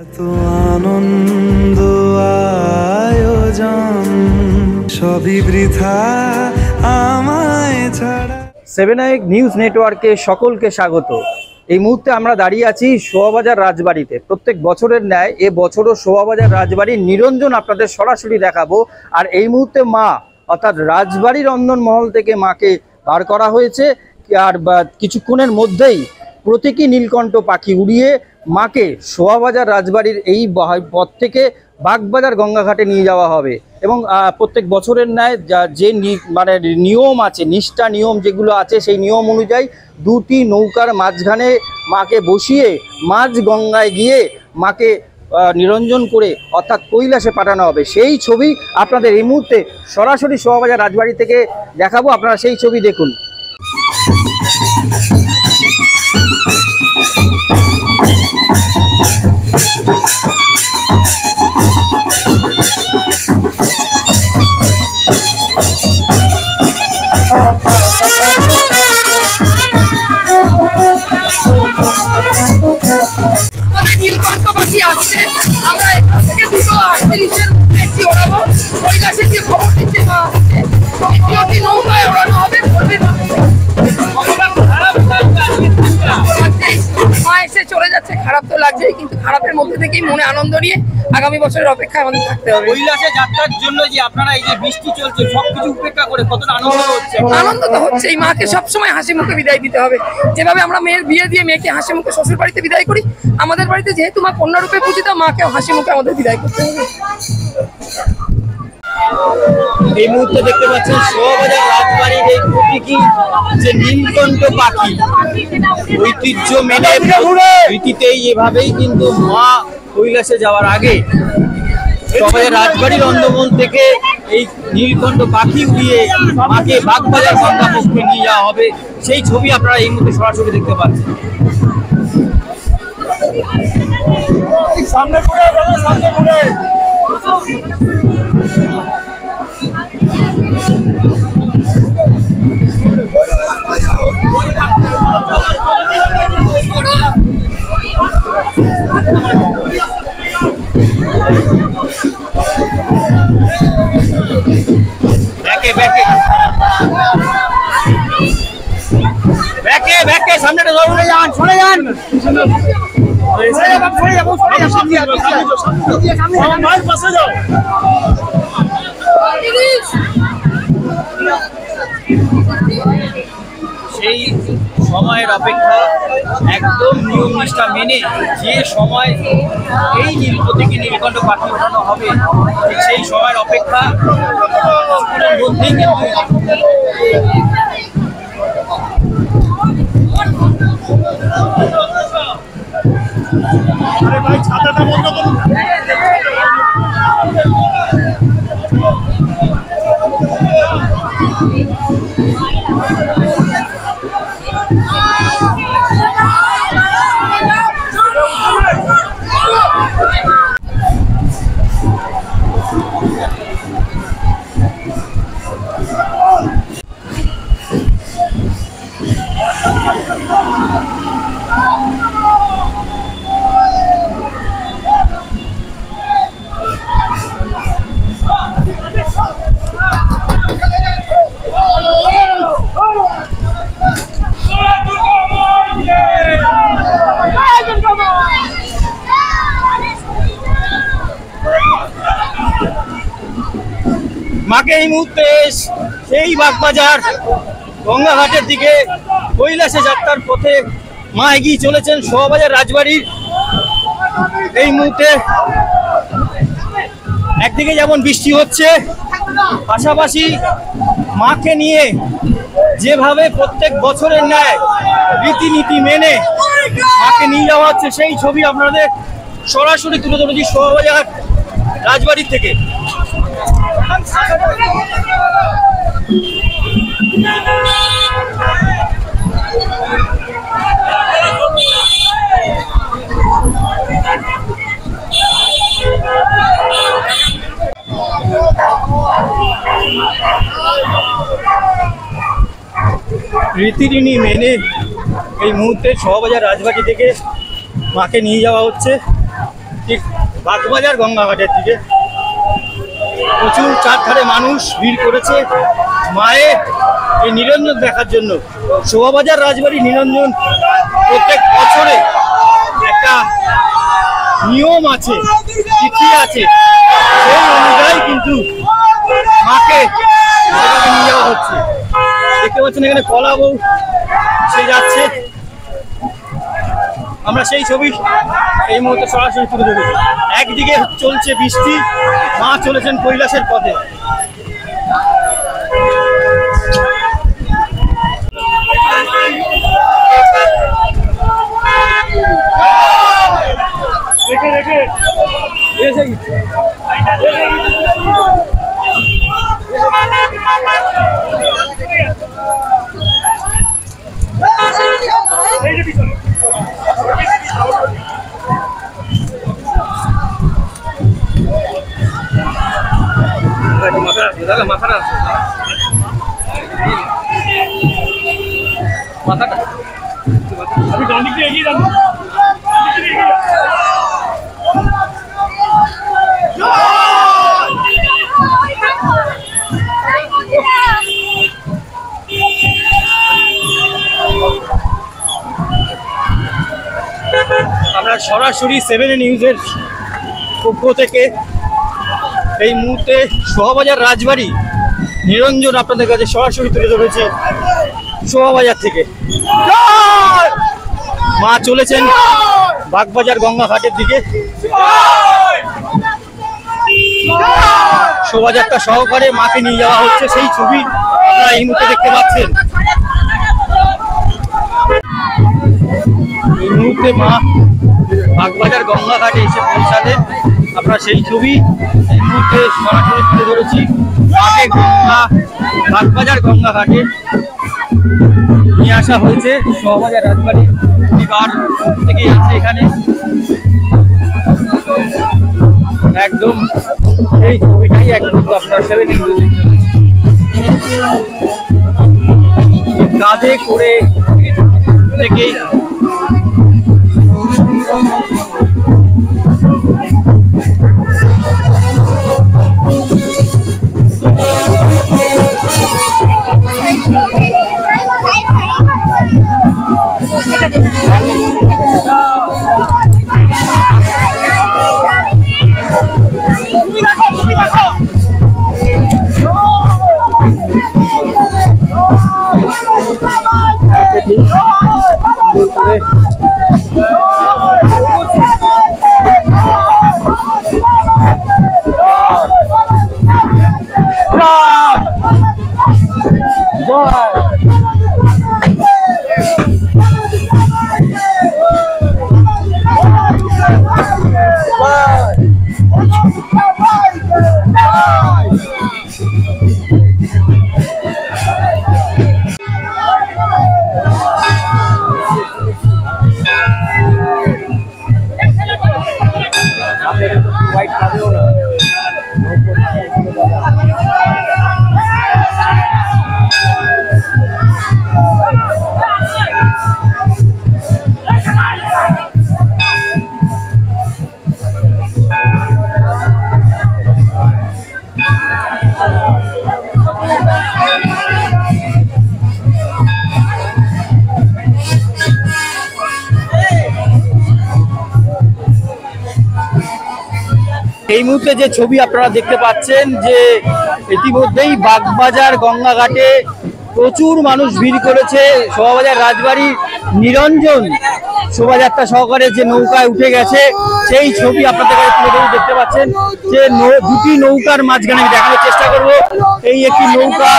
এত আনন্দ আয়োজন সবই বৃথা আমায় ছাড়া। 7 নিউজ নেটওয়ার্কে সকলকে স্বাগত। এই মুহূর্তে আমরা দাঁড়িয়ে আছি শোভাবাজার রাজবাড়িতে। প্রত্যেক বছরের ন্যায় এ বছরও শোভাবাজার রাজবাড়ির নিরঞ্জন আপনাদের সরাসরি দেখাবো। আর এই মুহূর্তে মা অর্থাৎ রাজবাড়ির রন্ধন মহল থেকে মাকে বার করা হয়েছে। আর কিছুক্ষণের মধ্যেই প্রতীকী নীলকণ্ঠ পাখি উড়িয়ে মাকে শোভাবাজার রাজবাড়ির এই পথ থেকে বাগবাজার গঙ্গাঘাটে নিয়ে যাওয়া হবে। এবং প্রত্যেক বছরের ন্যায় যে নিয়ম আছে, নিষ্ঠা নিয়ম যেগুলো আছে, সেই নিয়ম অনুযায়ী দুটি নৌকার মাঝখানে মাকে বসিয়ে মাঝ গঙ্গায় গিয়ে মাকে নিরঞ্জন করে অর্থাৎ কৈলাসে পাঠানো হবে। সেই ছবি আপনাদের এই মুহূর্তে সরাসরি শোভাবাজার রাজবাড়ি থেকে দেখাবো। আপনারা সেই ছবি দেখুন। নীলকণ্ঠবাসী আসছে, আমরা এখান থেকে 2:38-এর একটি ওড়াবো। কৈলাসে যে খবর দিচ্ছে মা আসছে, দ্বিতীয়টি নৌকায় ওড়ানো হবে। মা এসে চলে যাচ্ছে, খারাপ তো লাগছেই, কিন্তু খারাপের মধ্যে থেকেই মনে আনন্দ নিয়ে আগামী বছরের অপেক্ষায় আমাদের থাকতে হবে। কৈলাসে যাত্রার জন্য যে আপনারা এই যে বৃষ্টি চলছে সবকিছু উপেক্ষা করে কতটা আনন্দ হচ্ছে? আনন্দ তো হচ্ছেই, মাকে সবসময় হাসি মুখে বিদায় দিতে হবে। যেভাবে আমরা মেয়ের বিয়ে দিয়ে মেয়েকে হাসি মুখে শ্বশুর বাড়িতে বিদায় করি, আমাদের বাড়িতে যেহেতু মা কন্যা রূপে পূজিত, মাকেও হাসি মুখে আমাদের বিদায় করতে হবে। এই মুহূর্তে দেখতে পাচ্ছেন শোভাবাজার রাজবাড়ির এই প্রতীকী যে নীলকণ্ঠ পাখি, ঐতিহ্য মেনে রীতিতেই এভাবেই কিন্তু মা কৈলাসে যাওয়ার আগে শোভাবাজার রাজবাড়ির অন্দরমহল থেকে এই নীলকণ্ঠ পাখি উড়িয়ে মাকে বাগবাজার গঙ্গা পক্ষে নিয়ে যাওয়া হবে। সেই ছবি আপনারা এই মুহূর্তে সরাসরি দেখতে পাচ্ছেন। সামনে পড়ে সামনে পড়ে সামনেটা সরে যান, সরে যান, সেই সময়ের অপেক্ষা একদম নিয়ম নিষ্ঠা মেনে যে সময় এই প্রতীকী নীলকণ্ঠ পাখি ওঠানো হবে, সেই সময়ের অপেক্ষা মধ্যেই আরে ভাই ছাতাটা বন্ধ করুন। মাকে এই মুহূর্তে সেই বাগবাজার গঙ্গাঘাটের দিকে কৈলাসে যাত্রার পথে মা এগিয়ে চলেছেন শোভাবাজার রাজবাড়ির। এই মুহূর্তে একদিকে যেমন বৃষ্টি হচ্ছে, পাশাপাশি মাকে নিয়ে যেভাবে প্রত্যেক বছরের ন্যায় রীতিনীতি মেনে মাকে নিয়ে যাওয়া হচ্ছে, সেই ছবি আপনাদের সরাসরি তুলে ধরেছি শোভাবাজার রাজবাড়ি থেকে। রীতিনীতি মেনে এই মুহূর্তে শোভাবাজার রাজবাড়ি থেকে মাকে নিয়ে যাওয়া হচ্ছে। ঠিক বাগবাজার গঙ্গাঘাটের দিকে প্রচুর চারধারে মানুষ ভিড় করেছে মায়ের এই নিরঞ্জন দেখার জন্য। শোভাবাজার রাজবাড়ি নিরঞ্জন প্রত্যেক বছরে একটা নিয়ম আছে, তিথি আছে, সেই অনুযায়ী কিন্তু মাকে নিয়ে যাওয়া হচ্ছে। দেখতে পাচ্ছেন এখানে কলা বউ সে যাচ্ছে, আমরা সেই ছবি এই মুহূর্তে সরাসরি তুলে ধরেছি। একদিকে চলছে বৃষ্টি, মা চলেছেন কৈলাসের পথে। আমরা সরাসরি 7 নিউজের পক্ষ থেকে এই মুহূর্তে শোভাবাজার রাজবাড়ি নিরঞ্জন আপনাদের কাছে সরাসরি তুলে ধরেছে শোভাবাজার থেকে। মা চলেছেন বাগবাজার গঙ্গাঘাটের দিকে, শোভাযাত্রা সহকারে মাকে নিয়ে যাওয়া হচ্ছে, সেই ছবি আপনারা এই মুহূর্তে দেখতে পাচ্ছেন। এই মুহূর্তে মা বাগবাজার গঙ্গাঘাটে এসে পৌঁছালেন, আপনারা সেই ছবি এই মুহূর্তে সরাসরি তুলে ধরেছি। মাকে বাগবাজার গঙ্গাঘাটে নিয়ে আসা হয়েছে শোভাবাজার রাজবাড়ি পরিবার থেকে আছে এখানে। একদম এই ছবিটাই একদম আপনার 7 কাঁধে করে থেকে এই মুহূর্তে যে ছবি আপনারা দেখতে পাচ্ছেন যে ইতিমধ্যেই বাগবাজার গঙ্গাঘাটে প্রচুর মানুষ ভিড় করেছে। শোভাবাজার রাজবাড়ি নিরঞ্জন শোভাযাত্রা সহকারে যে নৌকায় উঠে গেছে সেই ছবি আপনাদের কাছে তুলে ধরে দেখতে পাচ্ছেন যে দুটি নৌকার মাঝখানে আমি দেখানোর চেষ্টা করব। এই একটি নৌকা,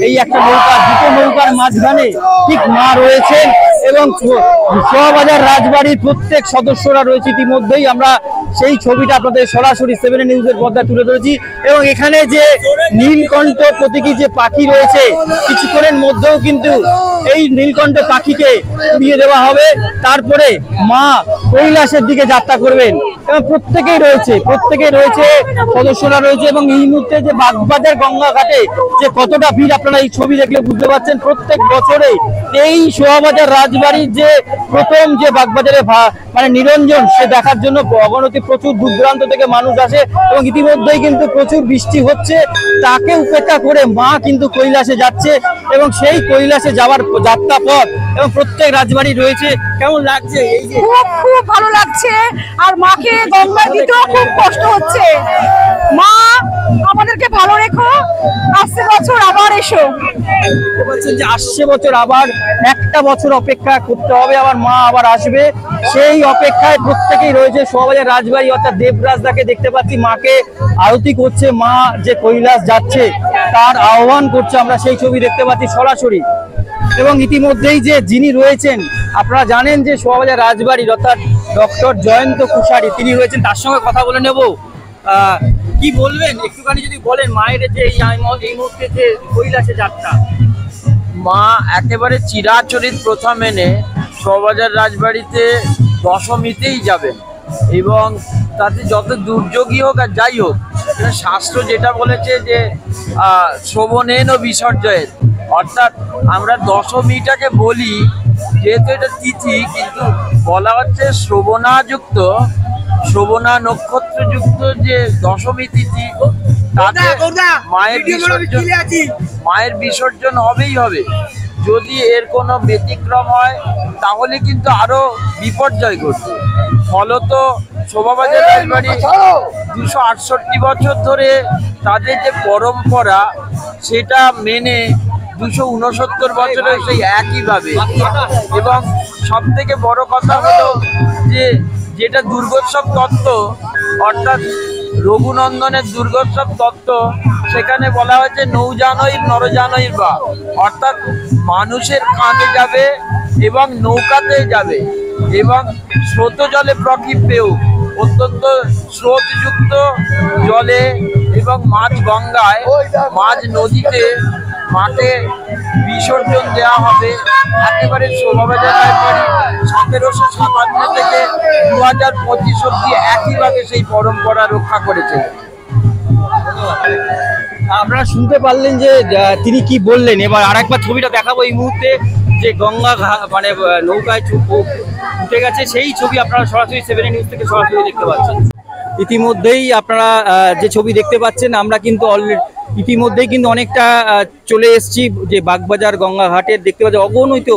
এই একটা নৌকা, দুটো নৌকার মাঝখানে ঠিক মা রয়েছেন এবং শোভাবাজার রাজবাড়ির প্রত্যেক সদস্যরা রয়েছে। ইতিমধ্যেই আমরা সেই ছবিটা আপনাদের সরাসরি 7 নিউজের পর্দায় তুলে ধরেছি এবং এখানে যে নীলকণ্ঠ প্রতীকী যে পাখি রয়েছে কিছুক্ষণের মধ্যেও কিন্তু এই নীলকণ্ঠ পাখিকে উড়িয়ে দেওয়া হবে, তারপরে মা কৈলাসের দিকে যাত্রা করবেন এবং প্রত্যেকেই রয়েছে সদস্যরা রয়েছে। এবং এই মুহূর্তে যে বাগবাজার গঙ্গাঘাটে যে কতটা ভিড় আপনারা এই ছবি দেখলে বুঝতে পারছেন। প্রত্যেক বছরে এই শোভাবাজার রাজবাড়ির যে প্রথম যে বাগবাজারে মানে নিরঞ্জন সে দেখার জন্য অগণতি প্রচুর দূর দূরান্ত থেকে মানুষ আসে এবং ইতিমধ্যেই কিন্তু প্রচুর বৃষ্টি হচ্ছে। তাকে উপেক্ষা করে মা কিন্তু কৈলাসে যাচ্ছে এবং সেই কৈলাসে যাওয়ার যাত্রা পথ এবং প্রত্যেক রাজবাড়ি রয়েছে। কেমন লাগছে? এই যে খুব ভালো লাগছে, আর মাকে গঙ্গায় দিতেও খুব কষ্ট হচ্ছে। মা আমাদেরকে ভালো রেখো, আসছে বছর আবার এসো। বলছেন যে আসছে বছর আবার একটা বছর অপেক্ষা করতে হবে, আবার মা আবার আসবে, সেই অপেক্ষায় প্রত্যেকেই রয়েছে। শোভাবাজার রাজবাড়ি অর্থাৎ দেবরাজদাকে দেখতে পাচ্ছি মাকে আরতি করছে, মা যে কৈলাস যাচ্ছে তার আহ্বান করছে, আমরা সেই ছবি দেখতে পাচ্ছি সরাসরি। এবং ইতিমধ্যেই যে যিনি রয়েছেন আপনারা জানেন যে শোভাবাজার রাজবাড়ির অর্থাৎ ডক্টর জয়ন্ত কুশারি তিনি রয়েছেন, তার সঙ্গে কথা বলে নেব। কি বলবেন একটুখানি যদি বলেন মায়ের যে এই মুহূর্তে যে কৈলাসে যাত্রা? মা একেবারে চিরাচরিত প্রথা মেনে শোভাবাজার রাজবাড়িতে দশমীতেই যাবেন এবং তাতে যত দুর্যোগই হোক আর যাই হোক, শাস্ত্র যেটা বলেছে যে শ্রবণেন ও বিসর্জয়ের, অর্থাৎ আমরা দশমীটাকে বলি যেহেতু এটা তিথি, কিন্তু বলা হচ্ছে শ্রবণা নক্ষত্রযুক্ত যে দশমী তিথি তাতে মায়ের বিসর্জন হবেই হবে। যদি এর কোনো ব্যতিক্রম হয় তাহলে কিন্তু আরো বিপর্যয় ঘটবে। ফলত শোভাবাজার রাজবাড়ি 268 বছর ধরে তাদের যে পরম্পরা সেটা মেনে 269 বছরে সেই একইভাবে। এবং সব থেকে বড় কথা হলো যে যেটা দুর্গোৎসব তত্ত্ব অর্থাৎ রঘুনন্দনের দুর্গোৎসব তত্ত্ব, সেখানে বলা হয়েছে নৌজানৈর নরজানৈর বা, অর্থাৎ মানুষের কাঁধে যাবে এবং নৌকাতে যাবে এবং স্রোত জলে প্রক্ষিপ্তেও অত্যন্ত স্রোতযুক্ত জলে এবং মাঝ গঙ্গায় মাঝ নদীতে মাকে বিসর্জন দেওয়া হবে। একেবারে শোভাবাজার রাজবাড়ি 1757 থেকে 2025 অব্দি একইভাবে সেই পরম্পরা রক্ষা করেছে। আপনারা শুনতে পারলেন যে তিনি কি বললেন। এবার আরেকবার ছবিটা দেখাবো এই মুহূর্তে যে গঙ্গা মানে নৌকায় উঠে গেছে সেই ছবি আপনারা সরাসরি 7 নিউজ থেকে সরাসরি দেখতে পাচ্ছেন। ইতিমধ্যেই আপনারা যে ছবি দেখতে পাচ্ছেন আমরা কিন্তু ইতিমধ্যেই কিন্তু অনেকটা চলে এসেছি যে বাগবাজার গঙ্গাঘাটের দেখতে পাচ্ছি অগণিত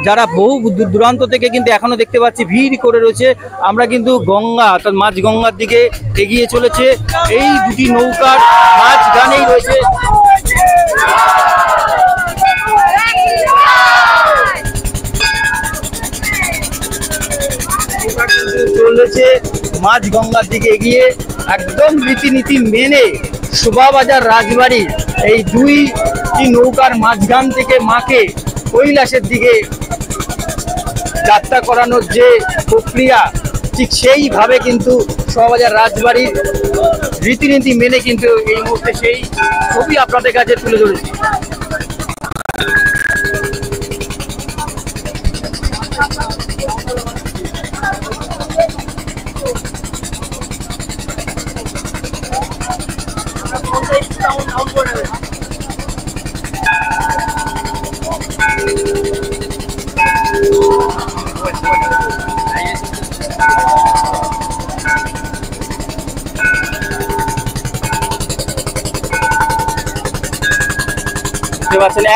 যারা বহু দূর দূরান্ত থেকে কিন্তু এখনো দেখতে পাচ্ছি ভিড় করে রয়েছে। আমরা কিন্তু গঙ্গা অর্থাৎ মাঝ গঙ্গার দিকে এগিয়ে চলেছে, এই দুটি নৌকার মাঝখানেই রয়েছে চলেছে মাঝ গঙ্গার দিকে এগিয়ে একদম রীতিনীতি মেনে শোভাবাজার রাজবাড়ি এই দুইটি নৌকার মাঝখান থেকে মাকে কৈলাসের দিকে যাত্রা করানোর যে প্রক্রিয়া ঠিক সেইভাবে কিন্তু শোভাবাজার রাজবাড়ির রীতিনীতি মেনে কিন্তু এই মুহূর্তে সেই ছবি আপনাদের কাছে তুলে ধরেছি।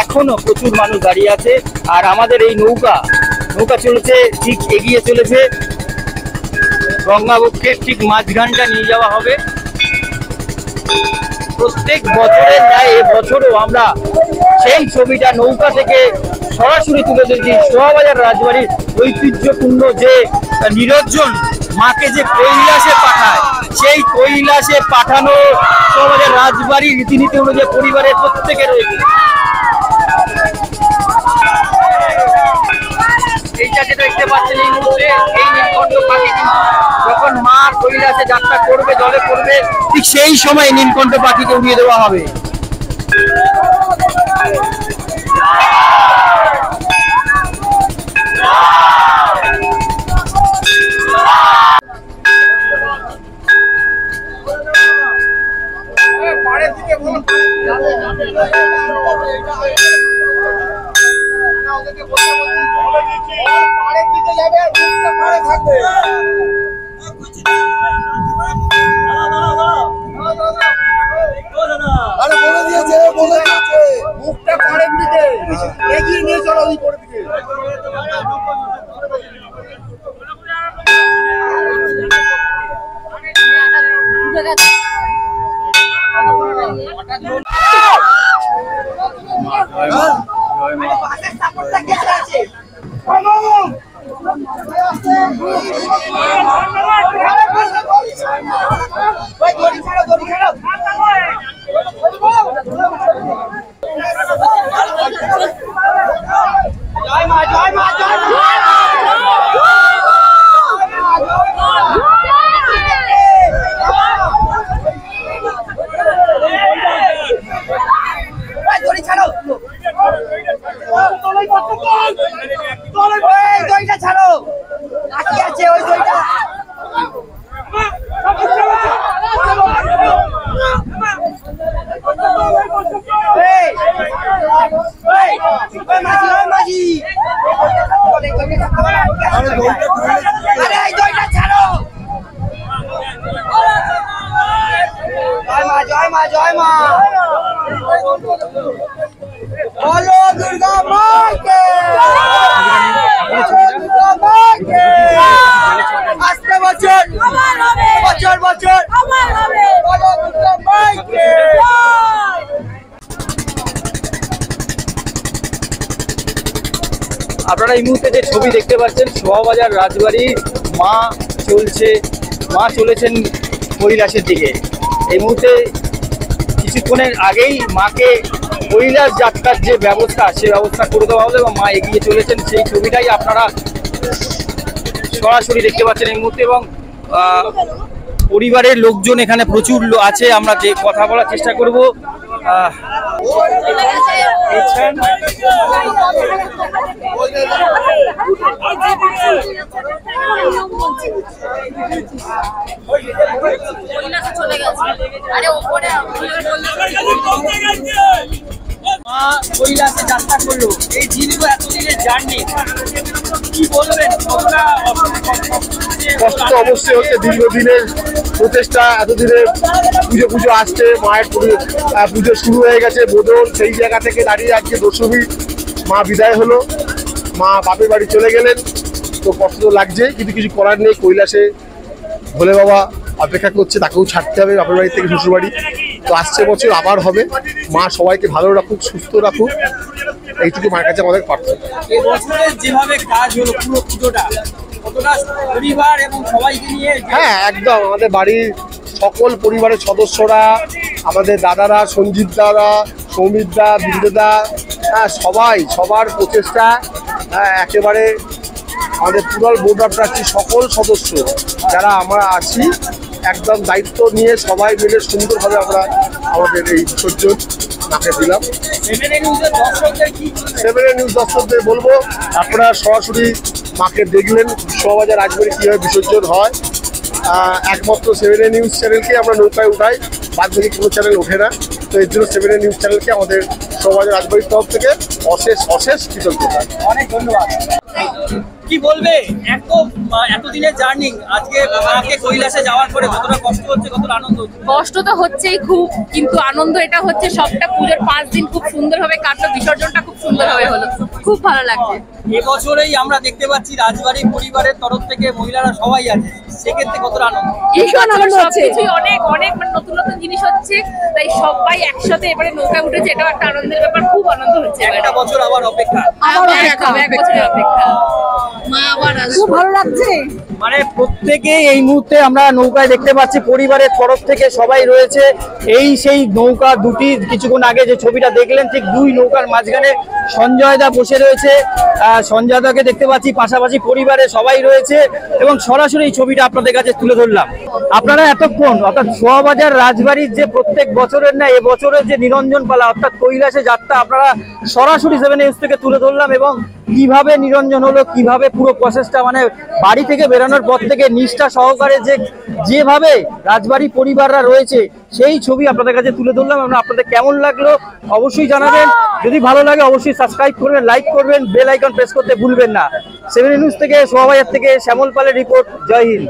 এখনো প্রচুর মানুষ দাঁড়িয়ে আছে আর আমাদের এই নৌকা চলেছে ঠিক এগিয়ে চলেছে গঙ্গাবক্ষের ঠিক মাঝখানটা নিয়ে যাওয়া হবে। প্রত্যেক বছরের ন্যায় এবছরও আমরা সেই ছবিটা নৌকা থেকে সরাসরি তুলে ধরেছি। শোভাবাজার রাজবাড়ির ঐতিহ্যপূর্ণ যে নিরঞ্জন মাকে যে কৈলাসে পাঠায় সেই কৈলাসে পাঠানো শোভাবাজার রাজবাড়ির রীতিনীতি অনুযায়ী পরিবারের প্রত্যেকে রয়েছে। এইটা যেটা দেখতে পাচ্ছেন এই মুহূর্তে এই নীলকণ্ঠ পাখি কিন্তু যখন মা কৈলাসে যাত্রা করবে জলে পড়বে ঠিক সেই সময় নীলকণ্ঠ পাখিকে উড়িয়ে দেওয়া হবে। আপনারা এই মুহূর্তে যে ছবি দেখতে পাচ্ছেন শোভাবাজার রাজবাড়ি মা চলেছেন কৈলাসের দিকে। এই মুহূর্তে কিছুক্ষণের আগেই মাকে কৈলাস যাত্রার যে ব্যবস্থা সে ব্যবস্থা করে দেওয়া হলো এবং মা এগিয়ে চলেছেন, সেই ছবিটাই আপনারা সরাসরি দেখতে পাচ্ছেন এই মুহূর্তে। এবং পরিবারের লোকজন এখানে প্রচুর আছে, আমরা যে কথা বলার চেষ্টা করব। মা কৈলাসে যাত্রা করলো, এই দীর্ঘ এতদিনের জার্নি কি বলবেন? কষ্ট তো অবশ্যই হচ্ছে, দীর্ঘদিনের প্রচেষ্টা, এতদিনে পুজো আসছে, মায়ের পুজো শুরু হয়ে গেছে বোধন, সেই জায়গা থেকে দাঁড়িয়ে আজকে দশমী মা বিদায় হলো, মা বাপের বাড়ি চলে গেলেন। তো কষ্ট তো লাগছে, কিন্তু কিছু করার নেই। কৈলাসে ভোলে বাবা অপেক্ষা করছে, তাকেও ছাড়তে হবে বাপের বাড়ি থেকে শ্বশুর বাড়ি। তো আসছে বছর আবার হবে। মা সবাইকে ভালো রাখুক, সুস্থ রাখুক, এইটুকু মায়ের কাছে আমাদের প্রার্থনা। এবছরের যেভাবে কাজ হলো পুরো পুজোটা, কতটা পরিবার এবং সবাইকে নিয়ে? হ্যাঁ, একদম আমাদের বাড়ির সকল পরিবারের সদস্যরা, আমাদের দাদারা, সঞ্জিত দাদা, সৌমিত দা, বিন্দুদা, সবার প্রচেষ্টা, একেবারে আমাদের পুরাল বোর্ড অফ ট্রাস্টি সকল সদস্য যারা আমরা আছি, একদম দায়িত্ব নিয়ে সবাই মিলে সুন্দরভাবে আমরা আমাদের এই বিসর্জন নাকে দিলাম। সেভেন নিউজ দর্শকদের বলবো, আপনারা সরাসরি মাকে দেখলেন শোভাবাজার রাজবাড়ি কীভাবে বিসর্জন হয়। একমাত্র সেভেন নিউজ চ্যানেলকে আমরা নৌকায় উঠাই, বাদ বাকি কোনো চ্যানেল ওঠে না। তো এর জন্য সেভেন নিউজ চ্যানেলকে আমাদের শোভাবাজার রাজবাড়ির তরফ থেকে অশেষ কৃতজ্ঞতা। অনেক ধন্যবাদ। কি বলবে, এতদিনের জার্নি, আজকে মাকে কৈলাসে যাওয়ার পরে কতটা কষ্ট হচ্ছে, কতটা আনন্দ হচ্ছে? কষ্ট তো হচ্ছেই খুব, কিন্তু আনন্দ এটা হচ্ছে সবটা পুজোর 5 দিন খুব সুন্দরভাবে কাটলো, বিসর্জনটা খুব সুন্দরভাবে হলো, খুব ভালো লাগছে। এবছরেই আমরা দেখতে পাচ্ছি রাজবাড়ি পরিবারের তরফ থেকে মহিলারা সবাই আছে, সেক্ষেত্রে কতটা আনন্দ? সবকিছুই অনেক মানে নতুন নতুন জিনিস হচ্ছে, তাই সবাই একসাথে এবারে নৌকা উঠেছে, এটাও একটা আনন্দের ব্যাপার, খুব আনন্দ হচ্ছে। একটা বছর আবার অপেক্ষা, এক বছরের অপেক্ষা, মা আবার খুব ভালো লাগছে। মানে প্রত্যেকে এই মুহূর্তে আমরা নৌকায় দেখতে পাচ্ছি পরিবারের তরফ থেকে সবাই রয়েছে। এই সেই নৌকা দুটি, কিছুক্ষণ আগে যে ছবিটা দেখলেন, ঠিক দুই নৌকার মাঝখানে সঞ্জয় দা বসে রয়েছে। সঞ্জয় দাকে দেখতে পাচ্ছি, পাশাপাশি পরিবারের সবাই রয়েছে এবং সরাসরি এই ছবিটা আপনাদের কাছে তুলে ধরলাম। আপনারা এতক্ষণ অর্থাৎ শোভাবাজার রাজবাড়ির যে প্রত্যেক বছরের না এবছরের যে নিরঞ্জন পালা অর্থাৎ কৈলাসে যাত্রা আপনারা সরাসরি 7 নিউজ থেকে তুলে ধরলাম এবং কিভাবে নিরঞ্জন হলো, কিভাবে পুরো প্রসেসটা মানে বাড়ি থেকে বেরোনো হারানোর পর থেকে নিষ্ঠা সহকারে যেভাবে রাজবাড়ি পরিবাররা রয়েছে সেই ছবি আপনাদের কাছে তুলে ধরলাম। আমরা আপনাদের কেমন লাগলো অবশ্যই জানাবেন। যদি ভালো লাগে অবশ্যই সাবস্ক্রাইব করবেন, লাইক করবেন, বেল আইকন প্রেস করতে ভুলবেন না। 7 নিউজ থেকে, শোভাবাজার থেকে শ্যামল পালের রিপোর্ট। জয় হিন্দ।